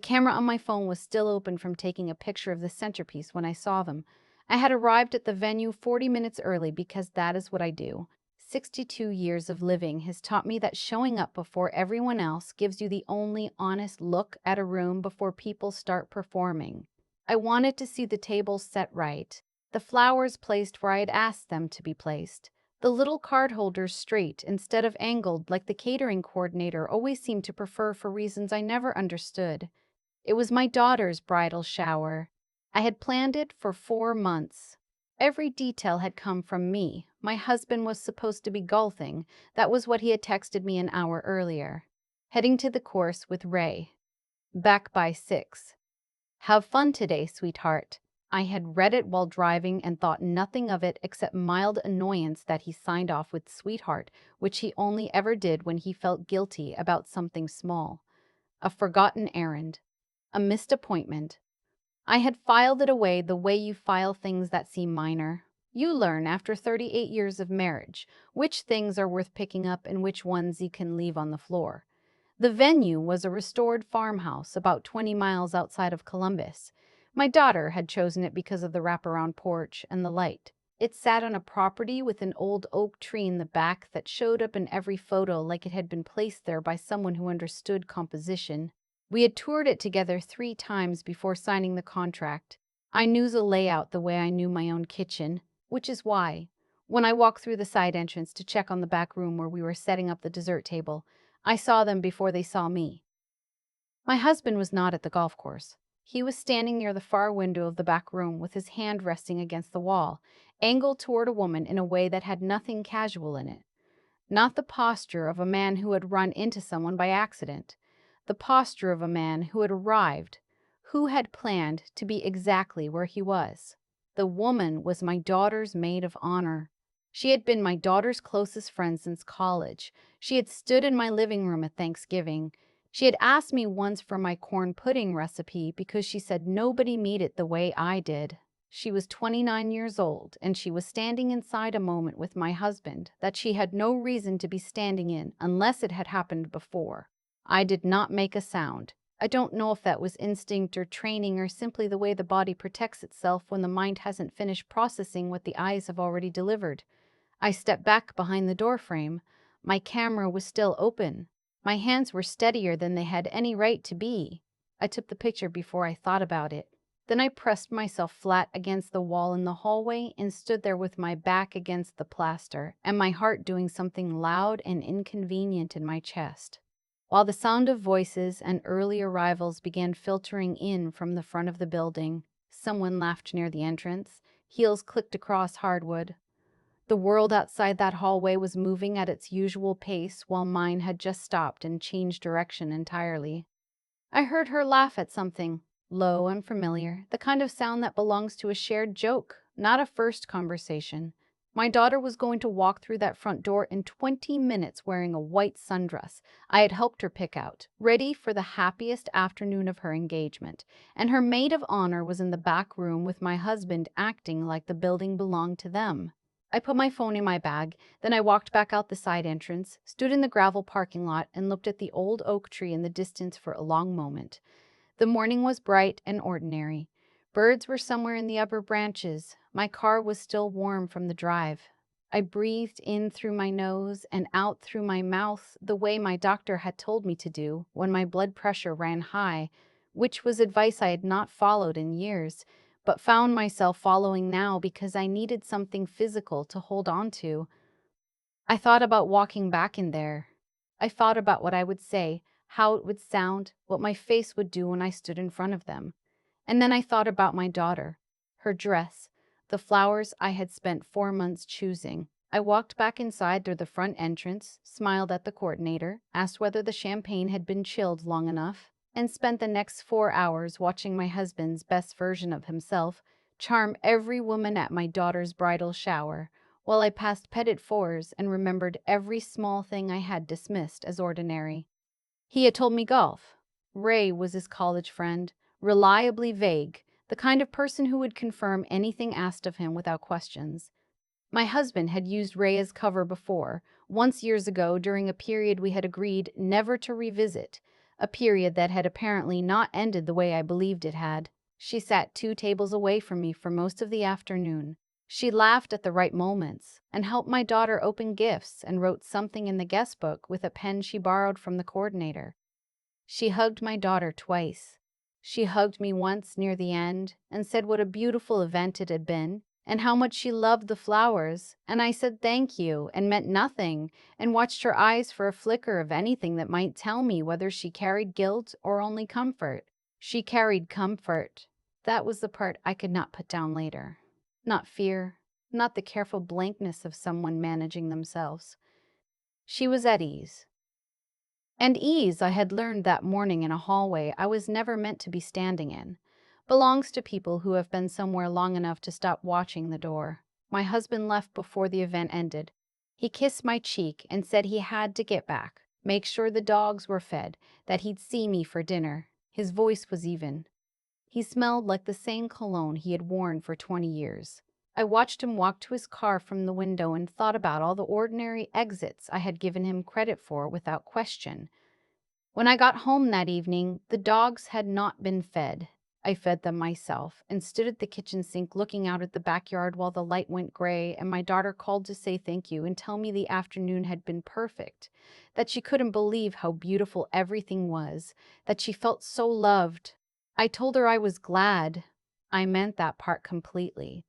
camera on my phone was still open from taking a picture of the centerpiece when I saw them. I had arrived at the venue 40 minutes early because that is what I do. 62 years of living has taught me that showing up before everyone else gives you the only honest look at a room before people start performing. I wanted to see the tables set right, the flowers placed where I had asked them to be placed, the little card holders straight instead of angled like the catering coordinator always seemed to prefer for reasons I never understood. It was my daughter's bridal shower. I had planned it for 4 months. Every detail had come from me. My husband was supposed to be golfing. That was what he had texted me an hour earlier. Heading to the course with Ray. Back by 6. Have fun today, sweetheart. I had read it while driving and thought nothing of it except mild annoyance that he signed off with sweetheart, which he only ever did when he felt guilty about something small. A forgotten errand. A missed appointment. I had filed it away the way you file things that seem minor. You learn after 38 years of marriage which things are worth picking up and which ones you can leave on the floor. The venue was a restored farmhouse about 20 miles outside of Columbus. My daughter had chosen it because of the wraparound porch and the light. It sat on a property with an old oak tree in the back that showed up in every photo like it had been placed there by someone who understood composition. We had toured it together 3 times before signing the contract. I knew the layout the way I knew my own kitchen, which is why, when I walked through the side entrance to check on the back room where we were setting up the dessert table, I saw them before they saw me. My husband was not at the golf course. He was standing near the far window of the back room with his hand resting against the wall, angled toward a woman in a way that had nothing casual in it. Not the posture of a man who had run into someone by accident. The posture of a man who had arrived, who had planned to be exactly where he was. The woman was my daughter's maid of honor. She had been my daughter's closest friend since college. She had stood in my living room at Thanksgiving. She had asked me once for my corn pudding recipe because she said nobody made it the way I did. She was 29 years old, and she was standing inside a moment with my husband that she had no reason to be standing in unless it had happened before. I did not make a sound. I don't know if that was instinct or training or simply the way the body protects itself when the mind hasn't finished processing what the eyes have already delivered. I stepped back behind the doorframe. My camera was still open. My hands were steadier than they had any right to be. I took the picture before I thought about it. Then I pressed myself flat against the wall in the hallway and stood there with my back against the plaster and my heart doing something loud and inconvenient in my chest. While the sound of voices and early arrivals began filtering in from the front of the building, someone laughed near the entrance. Heels clicked across hardwood. The world outside that hallway was moving at its usual pace while mine had just stopped and changed direction entirely. I heard her laugh at something, low and familiar, the kind of sound that belongs to a shared joke, not a first conversation. My daughter was going to walk through that front door in 20 minutes wearing a white sundress I had helped her pick out, ready for the happiest afternoon of her engagement, and her maid of honor was in the back room with my husband acting like the building belonged to them. I put my phone in my bag, then I walked back out the side entrance, stood in the gravel parking lot, and looked at the old oak tree in the distance for a long moment. The morning was bright and ordinary. Birds were somewhere in the upper branches. My car was still warm from the drive. I breathed in through my nose and out through my mouth the way my doctor had told me to do when my blood pressure ran high, which was advice I had not followed in years, but found myself following now because I needed something physical to hold on to. I thought about walking back in there. I thought about what I would say, how it would sound, what my face would do when I stood in front of them. And then I thought about my daughter, her dress, the flowers I had spent 4 months choosing. I walked back inside through the front entrance, smiled at the coordinator, asked whether the champagne had been chilled long enough, and spent the next 4 hours watching my husband's best version of himself charm every woman at my daughter's bridal shower, while I passed petit fours and remembered every small thing I had dismissed as ordinary. He had told me golf. Ray was his college friend, reliably vague, the kind of person who would confirm anything asked of him without questions. My husband had used Ray as cover before, once years ago during a period we had agreed never to revisit, a period that had apparently not ended the way I believed it had. She sat 2 tables away from me for most of the afternoon. She laughed at the right moments and helped my daughter open gifts and wrote something in the guest book with a pen she borrowed from the coordinator. She hugged my daughter twice. She hugged me once near the end and said what a beautiful event it had been and how much she loved the flowers, and I said thank you and meant nothing and watched her eyes for a flicker of anything that might tell me whether she carried guilt or only comfort. She carried comfort. That was the part I could not put down later. Not fear, not the careful blankness of someone managing themselves. She was at ease. And ease, I had learned that morning in a hallway I was never meant to be standing in, belongs to people who have been somewhere long enough to stop watching the door. My husband left before the event ended. He kissed my cheek and said he had to get back, make sure the dogs were fed, that he'd see me for dinner. His voice was even. He smelled like the same cologne he had worn for 20 years. I watched him walk to his car from the window and thought about all the ordinary exits I had given him credit for without question. When I got home that evening, the dogs had not been fed. I fed them myself and stood at the kitchen sink looking out at the backyard while the light went gray and my daughter called to say thank you and tell me the afternoon had been perfect, that she couldn't believe how beautiful everything was, that she felt so loved. I told her I was glad. I meant that part completely.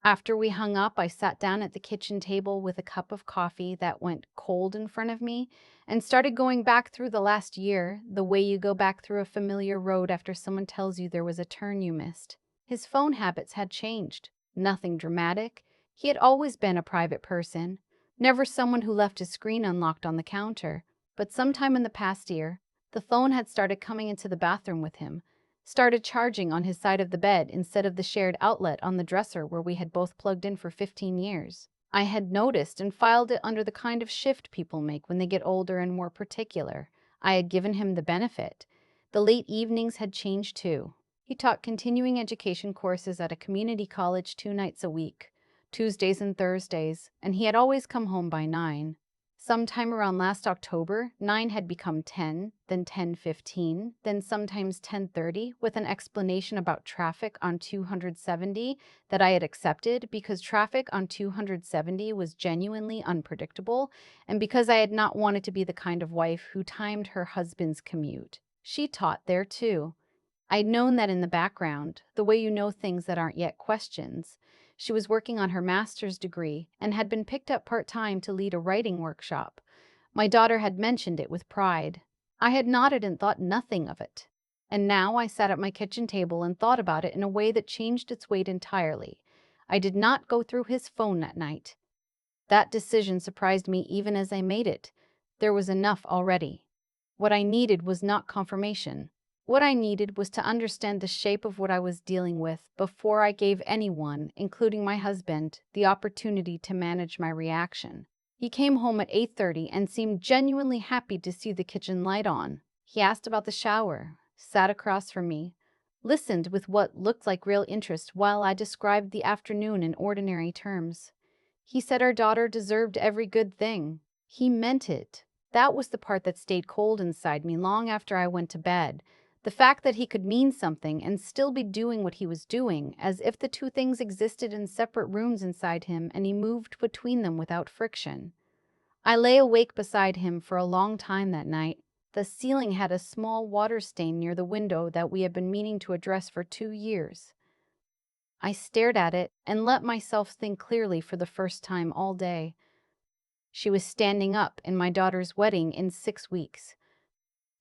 After we hung up, I sat down at the kitchen table with a cup of coffee that went cold in front of me and started going back through the last year, the way you go back through a familiar road after someone tells you there was a turn you missed. His phone habits had changed. Nothing dramatic. He had always been a private person, never someone who left his screen unlocked on the counter. But sometime in the past year, the phone had started coming into the bathroom with him, started charging on his side of the bed instead of the shared outlet on the dresser where we had both plugged in for 15 years. I had noticed and filed it under the kind of shift people make when they get older and more particular. I had given him the benefit. The late evenings had changed too. He taught continuing education courses at a community college 2 nights a week, Tuesdays and Thursdays, and he had always come home by 9. Sometime around last October, 9 had become 10, then 10:15, then sometimes 10:30, with an explanation about traffic on 270 that I had accepted because traffic on 270 was genuinely unpredictable and because I had not wanted to be the kind of wife who timed her husband's commute. She taught there too. I'd known that in the background, the way you know things that aren't yet questions. She was working on her master's degree and had been picked up part-time to lead a writing workshop. My daughter had mentioned it with pride. I had nodded and thought nothing of it. And now I sat at my kitchen table and thought about it in a way that changed its weight entirely. I did not go through his phone that night. That decision surprised me even as I made it. There was enough already. What I needed was not confirmation. What I needed was to understand the shape of what I was dealing with before I gave anyone, including my husband, the opportunity to manage my reaction. He came home at 8:30 and seemed genuinely happy to see the kitchen light on. He asked about the shower, sat across from me, listened with what looked like real interest while I described the afternoon in ordinary terms. He said our daughter deserved every good thing. He meant it. That was the part that stayed cold inside me long after I went to bed. The fact that he could mean something and still be doing what he was doing, as if the two things existed in separate rooms inside him and he moved between them without friction. I lay awake beside him for a long time that night. The ceiling had a small water stain near the window that we had been meaning to address for 2 years. I stared at it and let myself think clearly for the first time all day. She was standing up in my daughter's wedding in 6 weeks.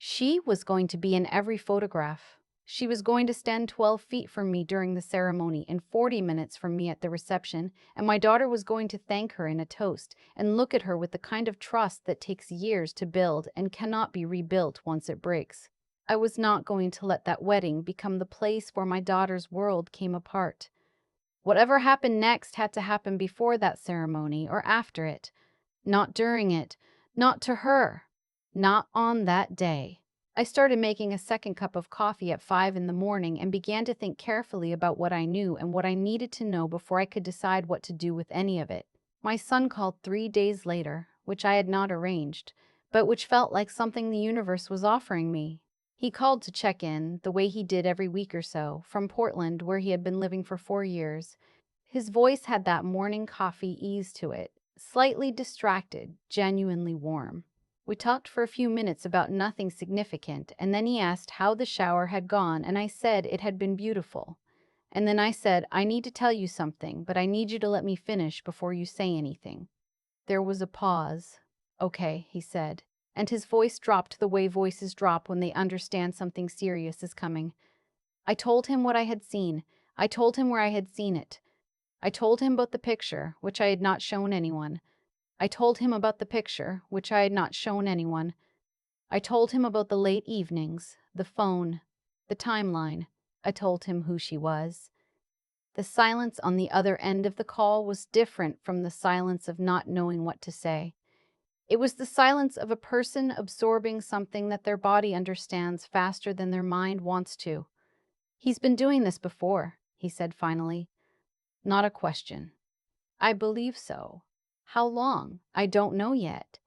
She was going to be in every photograph. She was going to stand 12 feet from me during the ceremony and 40 minutes from me at the reception, and my daughter was going to thank her in a toast and look at her with the kind of trust that takes years to build and cannot be rebuilt once it breaks. I was not going to let that wedding become the place where my daughter's world came apart. Whatever happened next had to happen before that ceremony or after it, not during it, not to her. Not on that day. I started making a second cup of coffee at 5 in the morning and began to think carefully about what I knew and what I needed to know before I could decide what to do with any of it. My son called 3 days later, which I had not arranged, but which felt like something the universe was offering me. He called to check in, the way he did every week or so, from Portland, where he had been living for 4 years. His voice had that morning coffee ease to it, slightly distracted, genuinely warm. We talked for a few minutes about nothing significant, and then he asked how the shower had gone, and I said it had been beautiful. And then I said, I need to tell you something, but I need you to let me finish before you say anything. There was a pause. Okay, he said, and his voice dropped the way voices drop when they understand something serious is coming. I told him what I had seen. I told him where I had seen it. I told him about the picture, which I had not shown anyone. I told him about the picture, which I had not shown anyone. I told him about the late evenings, the phone, the timeline. I told him who she was. The silence on the other end of the call was different from the silence of not knowing what to say. It was the silence of a person absorbing something that their body understands faster than their mind wants to. He's been doing this before, he said finally. Not a question. I believe so. How long? I don't know yet.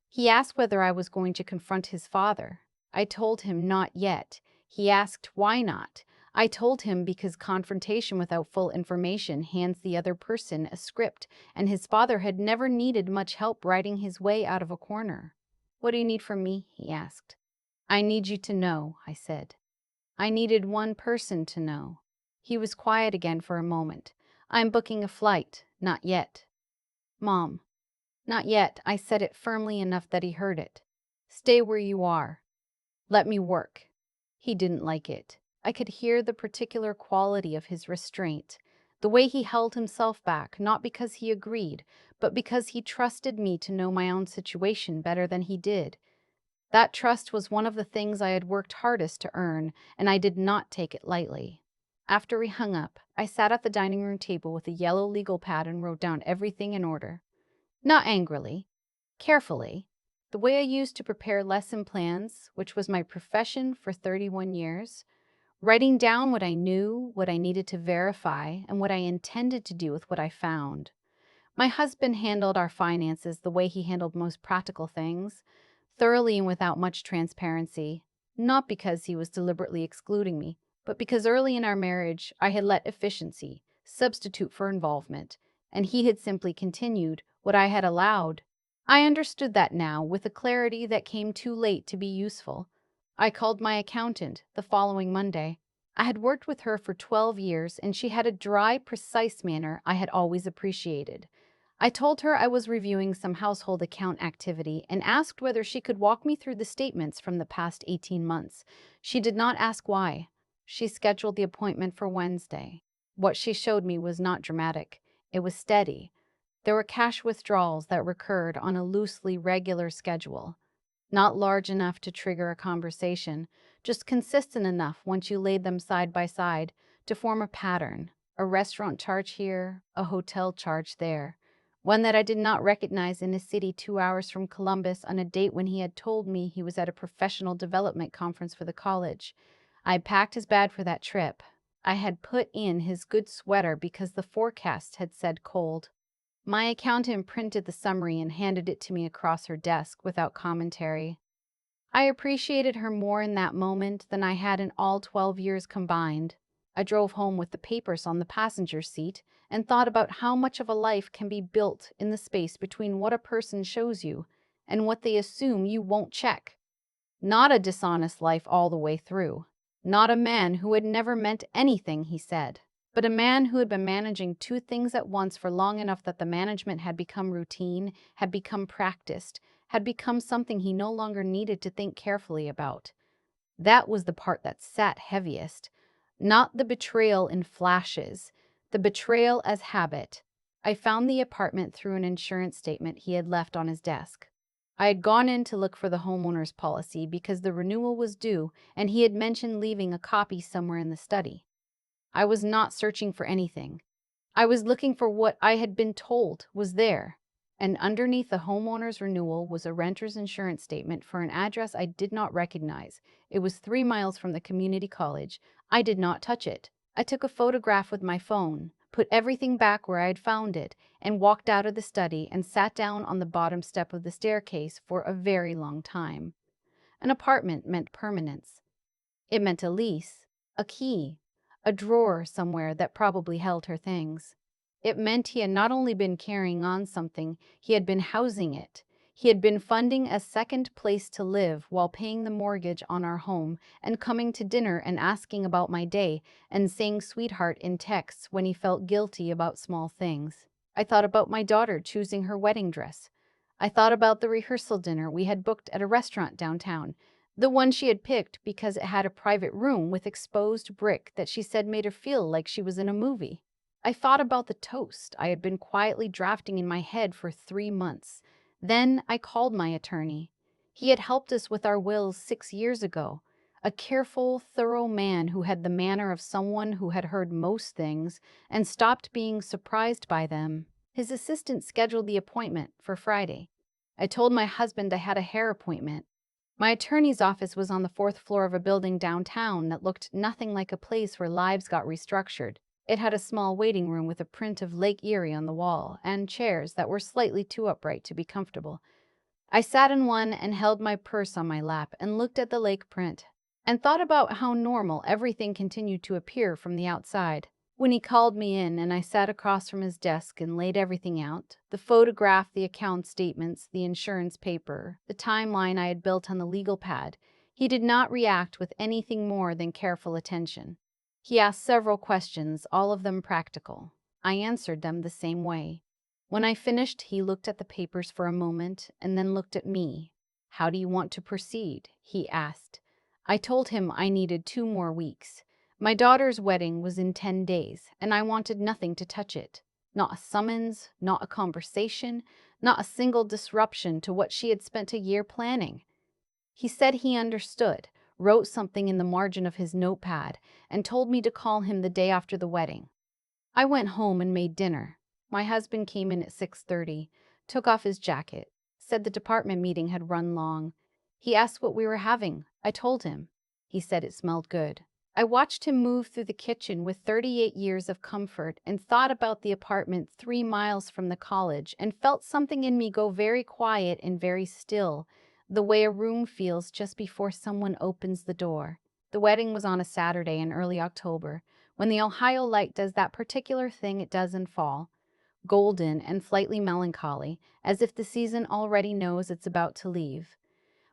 He asked whether I was going to confront his father. I told him not yet. He asked why not. I told him because confrontation without full information hands the other person a script, and his father had never needed much help writing his way out of a corner. What do you need from me? He asked. I need you to know, I said. I needed one person to know. He was quiet again for a moment. I'm booking a flight. Not yet. Mom. Not yet. I said it firmly enough that he heard it. Stay where you are. Let me work. He didn't like it. I could hear the particular quality of his restraint, the way he held himself back, not because he agreed, but because he trusted me to know my own situation better than he did. That trust was one of the things I had worked hardest to earn, and I did not take it lightly. After we hung up, I sat at the dining room table with a yellow legal pad and wrote down everything in order. Not angrily, carefully, the way I used to prepare lesson plans, which was my profession for 31 years, writing down what I knew, what I needed to verify, and what I intended to do with what I found. My husband handled our finances the way he handled most practical things, thoroughly and without much transparency, not because he was deliberately excluding me, but because early in our marriage I had let efficiency substitute for involvement, and he had simply continued what I had allowed. I understood that now with a clarity that came too late to be useful. I called my accountant the following Monday. I had worked with her for 12 years, and she had a dry, precise manner I had always appreciated. I told her I was reviewing some household account activity and asked whether she could walk me through the statements from the past 18 months. She did not ask why. She scheduled the appointment for Wednesday. What she showed me was not dramatic. It was steady. There were cash withdrawals that recurred on a loosely regular schedule. Not large enough to trigger a conversation, just consistent enough once you laid them side by side to form a pattern. A restaurant charge here, a hotel charge there. One that I did not recognize in a city 2 hours from Columbus on a date when he had told me he was at a professional development conference for the college. I had packed his bag for that trip. I had put in his good sweater because the forecast had said cold. My accountant printed the summary and handed it to me across her desk without commentary. I appreciated her more in that moment than I had in all 12 years combined. I drove home with the papers on the passenger seat and thought about how much of a life can be built in the space between what a person shows you and what they assume you won't check. Not a dishonest life all the way through. Not a man who had never meant anything he said, but a man who had been managing two things at once for long enough that the management had become routine, had become practiced, had become something he no longer needed to think carefully about. That was the part that sat heaviest. Not the betrayal in flashes, the betrayal as habit. I found the apartment through an insurance statement he had left on his desk. I had gone in to look for the homeowner's policy because the renewal was due, and he had mentioned leaving a copy somewhere in the study. I was not searching for anything. I was looking for what I had been told was there. And underneath the homeowner's renewal was a renter's insurance statement for an address I did not recognize. It was 3 miles from the community college. I did not touch it. I took a photograph with my phone, put everything back where I had found it, and walked out of the study and sat down on the bottom step of the staircase for a very long time. An apartment meant permanence. It meant a lease, a key, a drawer somewhere that probably held her things. It meant he had not only been carrying on something, he had been housing it. He had been funding a second place to live while paying the mortgage on our home and coming to dinner and asking about my day and saying sweetheart in texts when he felt guilty about small things. I thought about my daughter choosing her wedding dress. I thought about the rehearsal dinner we had booked at a restaurant downtown, the one she had picked because it had a private room with exposed brick that she said made her feel like she was in a movie. I thought about the toast I had been quietly drafting in my head for 3 months. Then I called my attorney. He had helped us with our wills 6 years ago. A careful, thorough man who had the manner of someone who had heard most things and stopped being surprised by them. His assistant scheduled the appointment for Friday. I told my husband I had a hair appointment. My attorney's office was on the fourth floor of a building downtown that looked nothing like a place where lives got restructured. It had a small waiting room with a print of Lake Erie on the wall and chairs that were slightly too upright to be comfortable. I sat in one and held my purse on my lap and looked at the lake print and thought about how normal everything continued to appear from the outside. When he called me in and I sat across from his desk and laid everything out, the photograph, the account statements, the insurance paper, the timeline I had built on the legal pad, he did not react with anything more than careful attention. He asked several questions, all of them practical. I answered them the same way. When I finished, he looked at the papers for a moment and then looked at me. "How do you want to proceed?" he asked. I told him I needed 2 more weeks. My daughter's wedding was in 10 days, and I wanted nothing to touch it. Not a summons, not a conversation, not a single disruption to what she had spent a year planning. He said he understood, wrote something in the margin of his notepad, and told me to call him the day after the wedding. I went home and made dinner. My husband came in at 6:30, took off his jacket, said the department meeting had run long. He asked what we were having. I told him. He said it smelled good. I watched him move through the kitchen with 38 years of comfort and thought about the apartment 3 miles from the college and felt something in me go very quiet and very still, the way a room feels just before someone opens the door. The wedding was on a Saturday in early October, when the Ohio light does that particular thing it does in fall, golden and slightly melancholy, as if the season already knows it's about to leave.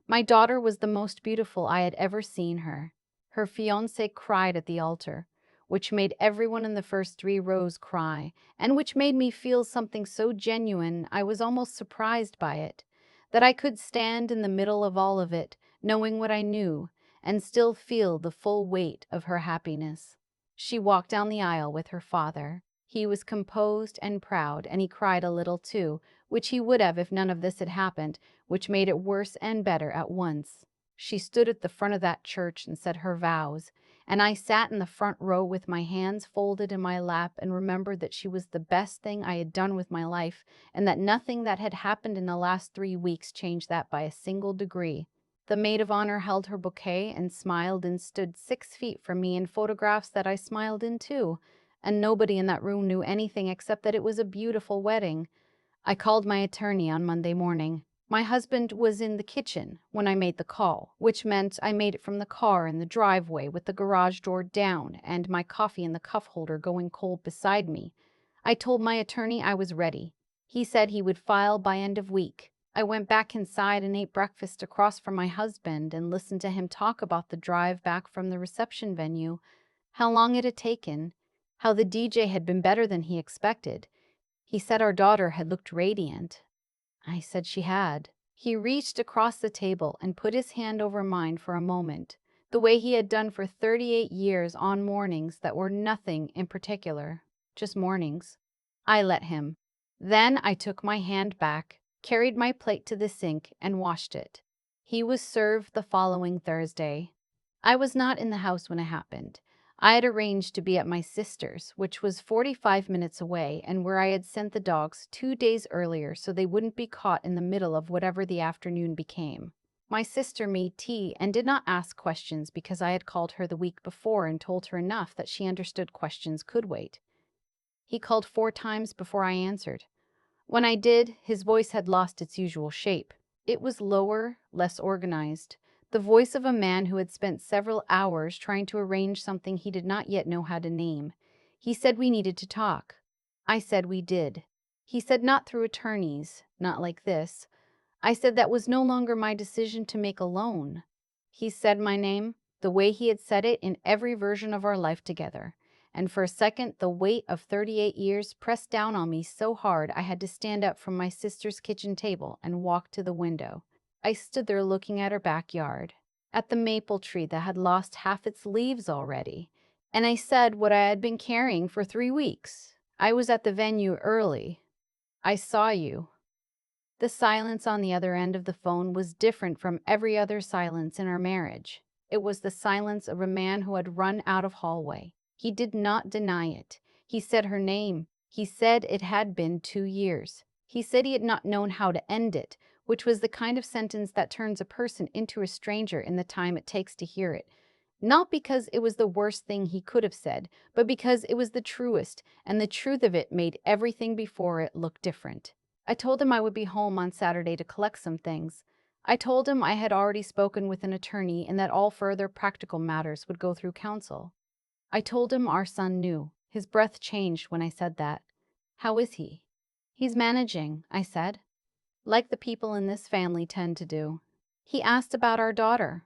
My daughter was the most beautiful I had ever seen her. Her fiancé cried at the altar, which made everyone in the first 3 rows cry, and which made me feel something so genuine I was almost surprised by it, that I could stand in the middle of all of it, knowing what I knew, and still feel the full weight of her happiness. She walked down the aisle with her father. He was composed and proud, and he cried a little too, which he would have if none of this had happened, which made it worse and better at once. She stood at the front of that church and said her vows, and I sat in the front row with my hands folded in my lap and remembered that she was the best thing I had done with my life, and that nothing that had happened in the last 3 weeks changed that by a single degree. The maid of honor held her bouquet and smiled and stood 6 feet from me in photographs that I smiled in too, and nobody in that room knew anything except that it was a beautiful wedding. I called my attorney on Monday morning. My husband was in the kitchen when I made the call, which meant I made it from the car in the driveway with the garage door down and my coffee in the cup holder going cold beside me. I told my attorney I was ready. He said he would file by end of week. I went back inside and ate breakfast across from my husband and listened to him talk about the drive back from the reception venue, how long it had taken, how the DJ had been better than he expected. He said our daughter had looked radiant. I said she had. He reached across the table and put his hand over mine for a moment, the way he had done for 38 years on mornings that were nothing in particular, just mornings. I let him. Then I took my hand back, carried my plate to the sink, and washed it. He was served the following Thursday. I was not in the house when it happened. I had arranged to be at my sister's, which was 45 minutes away, and where I had sent the dogs 2 days earlier so they wouldn't be caught in the middle of whatever the afternoon became. My sister made tea and did not ask questions because I had called her the week before and told her enough that she understood questions could wait. He called 4 times before I answered. When I did, his voice had lost its usual shape. It was lower, less organized. the voice of a man who had spent several hours trying to arrange something he did not yet know how to name. He said we needed to talk. I said we did. He said not through attorneys, not like this. I said that was no longer my decision to make alone. He said my name, the way he had said it in every version of our life together. And for a second, the weight of 38 years pressed down on me so hard I had to stand up from my sister's kitchen table and walk to the window. I stood there looking at her backyard, at the maple tree that had lost half its leaves already. And I said what I had been carrying for 3 weeks. I was at the venue early. I saw you. The silence on the other end of the phone was different from every other silence in our marriage. It was the silence of a man who had run out of hallway. He did not deny it. He said her name. He said it had been 2 years. He said he had not known how to end it, which was the kind of sentence that turns a person into a stranger in the time it takes to hear it. Not because it was the worst thing he could have said, but because it was the truest, and the truth of it made everything before it look different. I told him I would be home on Saturday to collect some things. I told him I had already spoken with an attorney and that all further practical matters would go through counsel. I told him our son knew. His breath changed when I said that. How is he? He's managing, I said, like the people in this family tend to do. He asked about our daughter.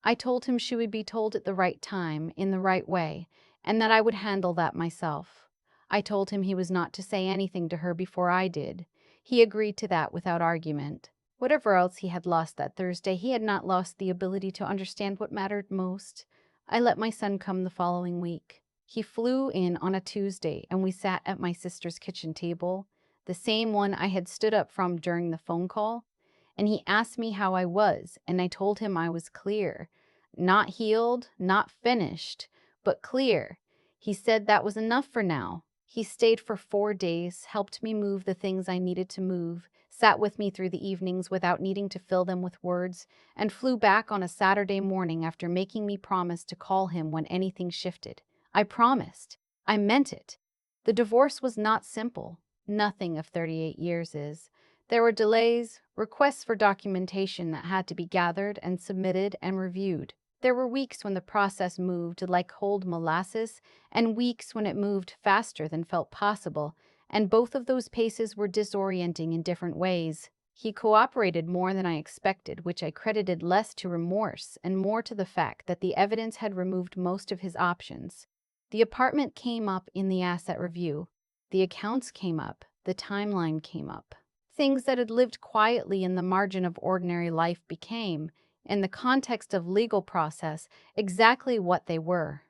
I told him she would be told at the right time, in the right way, and that I would handle that myself. I told him he was not to say anything to her before I did. He agreed to that without argument. Whatever else he had lost that Thursday, he had not lost the ability to understand what mattered most. I let my son come the following week. He flew in on a Tuesday, and we sat at my sister's kitchen table, the same one I had stood up from during the phone call, and he asked me how I was, and I told him I was clear. Not healed, not finished, but clear. He said that was enough for now. He stayed for 4 days, helped me move the things I needed to move, sat with me through the evenings without needing to fill them with words, and flew back on a Saturday morning after making me promise to call him when anything shifted. I promised. I meant it. The divorce was not simple. Nothing of 38 years is. There were delays, requests for documentation that had to be gathered and submitted and reviewed. There were weeks when the process moved like cold molasses, and weeks when it moved faster than felt possible, and both of those paces were disorienting in different ways. He cooperated more than I expected, which I credited less to remorse and more to the fact that the evidence had removed most of his options. The apartment came up in the asset review. The accounts came up. The timeline came up. Things that had lived quietly in the margin of ordinary life became, in the context of legal process, exactly what they were.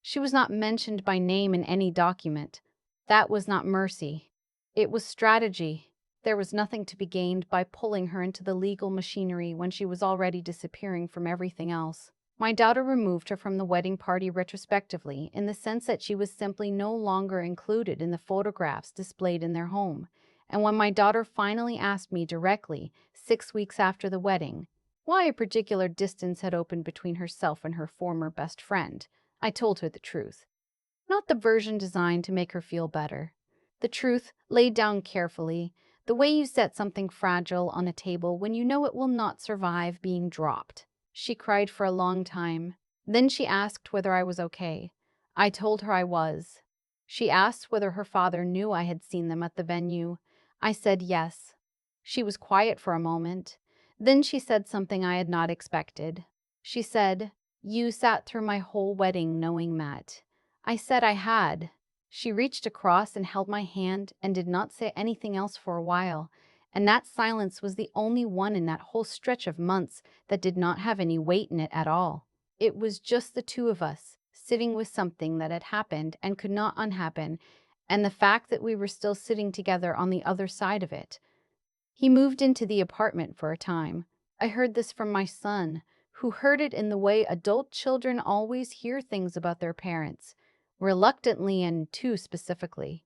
She was not mentioned by name in any document. That was not mercy. It was strategy. There was nothing to be gained by pulling her into the legal machinery when she was already disappearing from everything else. My daughter removed her from the wedding party retrospectively, in the sense that she was simply no longer included in the photographs displayed in their home. And when my daughter finally asked me directly, 6 weeks after the wedding, why a particular distance had opened between herself and her former best friend, I told her the truth. Not the version designed to make her feel better. The truth, laid down carefully, the way you set something fragile on a table when you know it will not survive being dropped. She cried for a long time. Then she asked whether I was okay. I told her I was. She asked whether her father knew I had seen them at the venue. I said yes. She was quiet for a moment. Then she said something I had not expected. She said, "You sat through my whole wedding knowing Matt." I said I had. She reached across and held my hand and did not say anything else for a while, and that silence was the only one in that whole stretch of months that did not have any weight in it at all. It was just the two of us, sitting with something that had happened and could not unhappen, and the fact that we were still sitting together on the other side of it. He moved into the apartment for a time. I heard this from my son, who heard it in the way adult children always hear things about their parents, reluctantly and too specifically.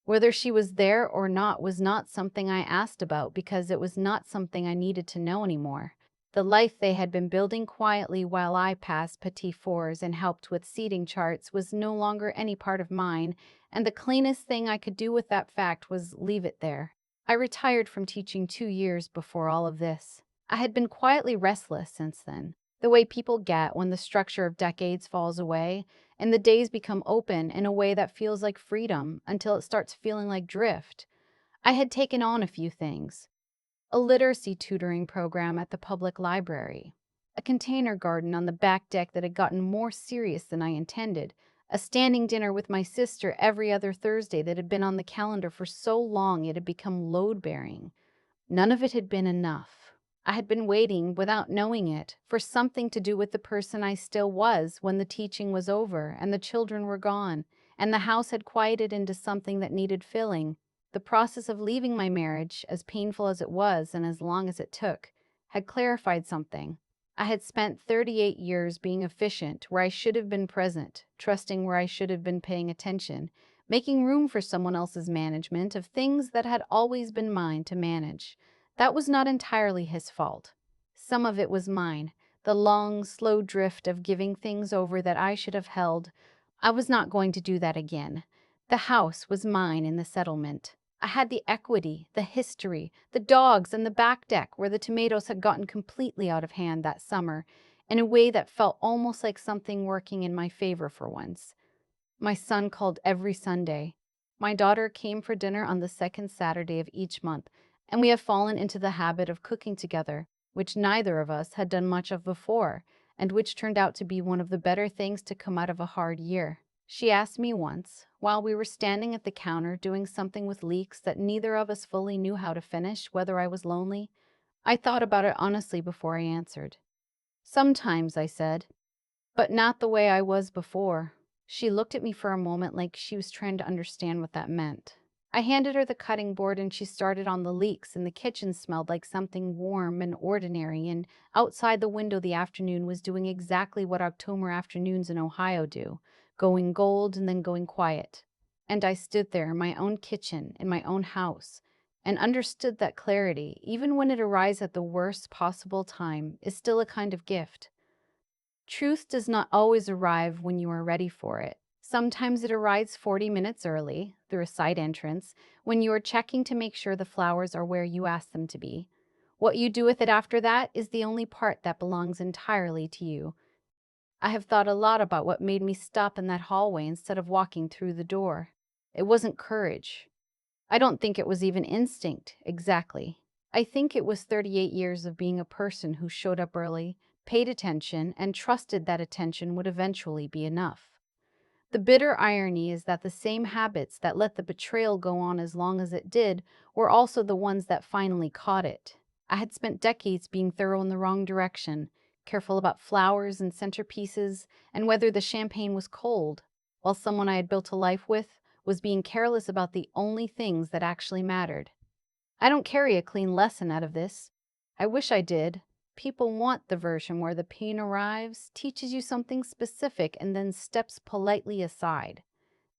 Whether she was there or not was not something I asked about because it was not something I needed to know anymore. The life they had been building quietly while I passed petit fours and helped with seating charts was no longer any part of mine, and the cleanest thing I could do with that fact was leave it there. I retired from teaching 2 years before all of this. I had been quietly restless since then, the way people get when the structure of decades falls away and the days become open in a way that feels like freedom until it starts feeling like drift. I had taken on a few things: a literacy tutoring program at the public library, a container garden on the back deck that had gotten more serious than I intended, a standing dinner with my sister every other Thursday that had been on the calendar for so long it had become load-bearing. None of it had been enough. I had been waiting, without knowing it, for something to do with the person I still was when the teaching was over and the children were gone, and the house had quieted into something that needed filling. The process of leaving my marriage, as painful as it was and as long as it took, had clarified something. I had spent 38 years being efficient where I should have been present, trusting where I should have been paying attention, making room for someone else's management of things that had always been mine to manage. That was not entirely his fault. Some of it was mine, the long, slow drift of giving things over that I should have held. I was not going to do that again. The house was mine in the settlement. I had the equity, the history, the dogs, and the back deck where the tomatoes had gotten completely out of hand that summer in a way that felt almost like something working in my favor for once. My son called every Sunday. My daughter came for dinner on the second Saturday of each month, and we have fallen into the habit of cooking together, which neither of us had done much of before, and which turned out to be one of the better things to come out of a hard year. She asked me once, while we were standing at the counter doing something with leeks that neither of us fully knew how to finish, whether I was lonely. I thought about it honestly before I answered. Sometimes, I said, but not the way I was before. She looked at me for a moment like she was trying to understand what that meant. I handed her the cutting board and she started on the leeks, and the kitchen smelled like something warm and ordinary, and outside the window the afternoon was doing exactly what October afternoons in Ohio do, going gold and then going quiet. And I stood there in my own kitchen, in my own house, and understood that clarity, even when it arrives at the worst possible time, is still a kind of gift. Truth does not always arrive when you are ready for it. Sometimes it arrives 40 minutes early, through a side entrance, when you are checking to make sure the flowers are where you ask them to be. What you do with it after that is the only part that belongs entirely to you. I have thought a lot about what made me stop in that hallway instead of walking through the door. It wasn't courage. I don't think it was even instinct, exactly. I think it was 38 years of being a person who showed up early, paid attention, and trusted that attention would eventually be enough. The bitter irony is that the same habits that let the betrayal go on as long as it did were also the ones that finally caught it. I had spent decades being thorough in the wrong direction, careful about flowers and centerpieces and whether the champagne was cold, while someone I had built a life with was being careless about the only things that actually mattered. I don't carry a clean lesson out of this. I wish I did. People want the version where the pain arrives, teaches you something specific, and then steps politely aside.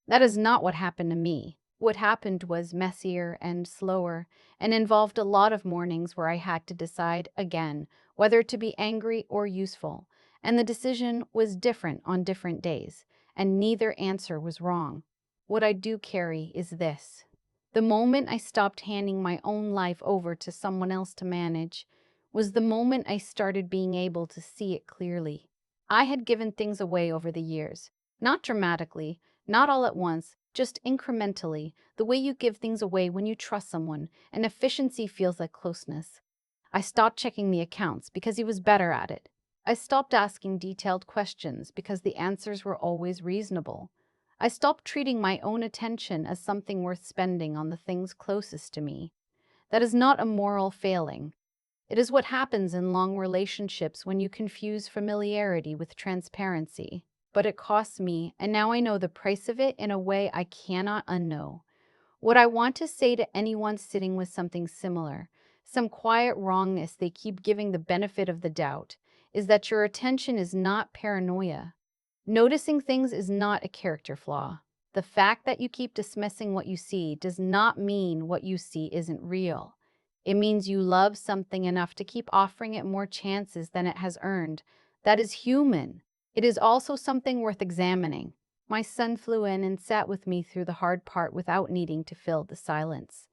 That is not what happened to me. What happened was messier and slower, and involved a lot of mornings where I had to decide again whether to be angry or useful, and the decision was different on different days, and neither answer was wrong. What I do carry is this: the moment I stopped handing my own life over to someone else to manage was the moment I started being able to see it clearly. I had given things away over the years, not dramatically, not all at once, just incrementally, the way you give things away when you trust someone, and efficiency feels like closeness. I stopped checking the accounts because he was better at it. I stopped asking detailed questions because the answers were always reasonable. I stopped treating my own attention as something worth spending on the things closest to me. That is not a moral failing. It is what happens in long relationships when you confuse familiarity with transparency. But it costs me, and now I know the price of it in a way I cannot unknow. What I want to say to anyone sitting with something similar, some quiet wrongness they keep giving the benefit of the doubt, is that your attention is not paranoia. Noticing things is not a character flaw. The fact that you keep dismissing what you see does not mean what you see isn't real. It means you love something enough to keep offering it more chances than it has earned. That is human. It is also something worth examining. My son flew in and sat with me through the hard part without needing to fill the silence.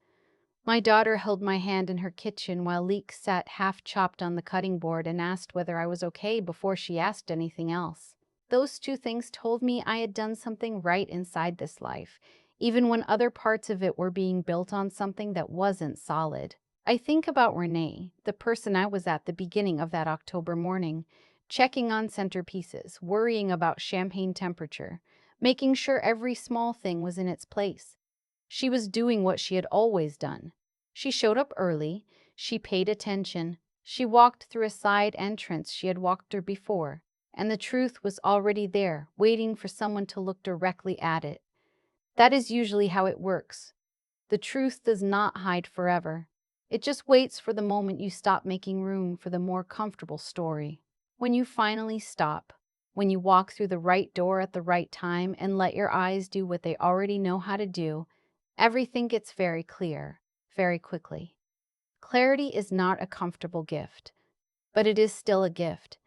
My daughter held my hand in her kitchen while Leek sat half-chopped on the cutting board and asked whether I was okay before she asked anything else. Those two things told me I had done something right inside this life, even when other parts of it were being built on something that wasn't solid. I think about Renee, the person I was at the beginning of that October morning, checking on centerpieces, worrying about champagne temperature, making sure every small thing was in its place. She was doing what she had always done. She showed up early, she paid attention, she walked through a side entrance she had walked through before, and the truth was already there, waiting for someone to look directly at it. That is usually how it works. The truth does not hide forever. It just waits for the moment you stop making room for the more comfortable story. When you finally stop, when you walk through the right door at the right time and let your eyes do what they already know how to do, everything gets very clear, very quickly. Clarity is not a comfortable gift, but it is still a gift,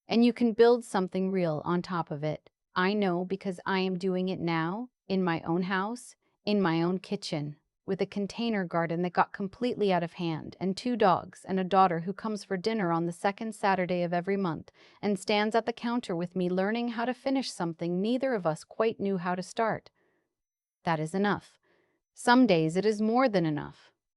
and you can build something real on top of it. I know because I am doing it now, in my own house, in my own kitchen, with a container garden that got completely out of hand, and two dogs, and a daughter who comes for dinner on the second Saturday of every month, and stands at the counter with me learning how to finish something neither of us quite knew how to start. That is enough. Some days it is more than enough.